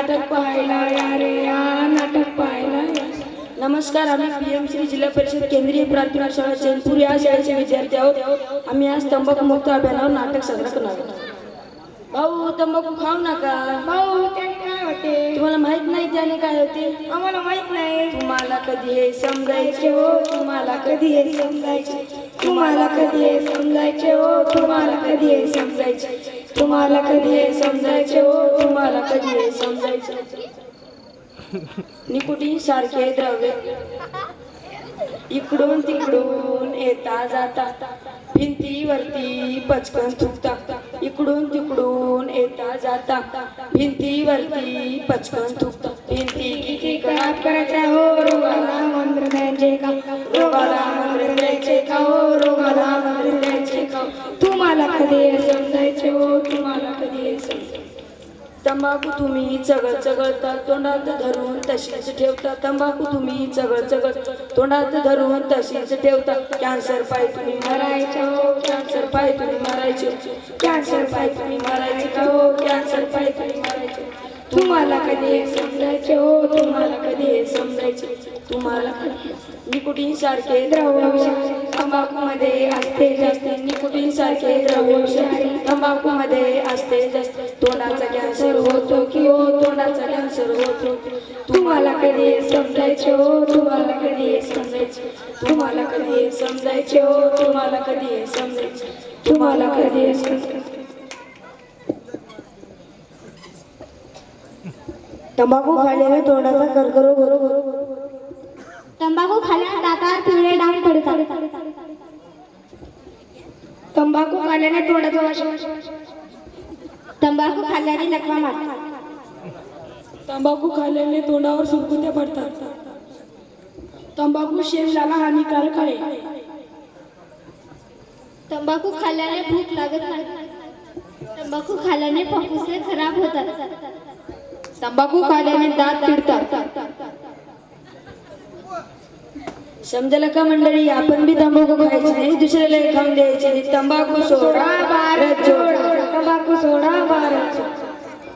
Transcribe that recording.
नाटक पाहायला या रे या, नाटक पाहायला या. नमस्कार, आम्ही PM श्री जिल्हा परिषद केंद्रीय प्राथमिक शाळा चैनपूर या शाळेचे विद्यार्थी आहोत. आम्ही आज तंबाखू मुक्त अभियानावर नाटक साजरा करणार आहोत. भाऊ, तंबाखू खाऊ नका. भाऊ त्याने काय होते? तुम्हाला माहित नाही त्याने काय होते? आम्हाला माहित नाही. तुम्हाला कधी हे समजायचे हो, तुम्हाला कधी हे समजायचे, तुम्हाला कधी हे समजायचे हो, तुम्हाला कधी हे समजायचे, तुम्हाला कधी हे समजायचे हो, तुम्हाला कधी हे समजायचे. निकोटीन सारखे द्रव्य इकडून तिकडून येता जाता, भिंतीवरती पचकन थुकता. इकडून तिकडून येता जाता, भिंतीवरती पचकन थुकता. भिंती किती खराब करायचा हो, रोगाला मंत्र द्यायचे का? रोगाला मंत्र द्यायचे का हो, रोगाला मंत्र द्यायचे का? तुम्हाला कधी हे समजायचे हो, तुम्हाला कधी हे समजायचे. तंबाखू तुम्ही चगळ चगळता, तोंडात धरून तशीच ठेवता. तंबाखू तुम्ही चगळ चगळ तोंडात धरून तशीच ठेवता. कॅन्सर पाय तुम्ही मरायचे हो, कॅन्सर पाय तुम्ही मरायचे, कॅन्सर पाय तुम्ही मरायचे का हो, कॅन्सर पाय तुम्ही मरायचे. तुम्हाला कधी हे समजायचे हो, तुम्हाला कधी हे समजायचे, तुम्हाला निकोटीन सारखे द्रव्य तंबाखूमध्ये असते जास्त. निकोटीन सारखे द्रव्य तंबाखूमध्ये असते जास्त. तोंडाचा कॅन्सर होतो की हो, तोंडाचा कॅन्सर होतो. तुम्हाला कधी हे समजायचे हो, तुम्हाला कधी हे समजायचे, तुम्हाला कधी हे समजायचे हो, तुम्हाला कधी हे समजायचे, तुम्हाला कधी हे समजायचे. तंबाखू खाल्ल्याने तोंडाचा कर्करोग होतो. तंबाखू खाल्ल्याने दातावर पिवळे डाग पडतात. तंबाखू खाल्ल्याने तोंडाचा वास. तंबाखू खाल्ल्याने लकवा मारतात. तंबाखू खाल्ल्याने तोंडावर सुरकुत्या पडतात. तंबाखू शरीराला हानिकारक आहे. तंबाखू खाल्ल्याने भूक लागत नाही. तंबाखू खाल्ल्याने फुफ्फुसे खराब होतात. तंबाखू खाल्ल्याने दात किडतात. समजलं का मंडळी? आपण बी तंबाखू खायचे नाही, दुसऱ्याला खाऊन द्यायचे. तंबाखू सोडा भारत जोडा, तंबाखू सोडा भारत जोडा.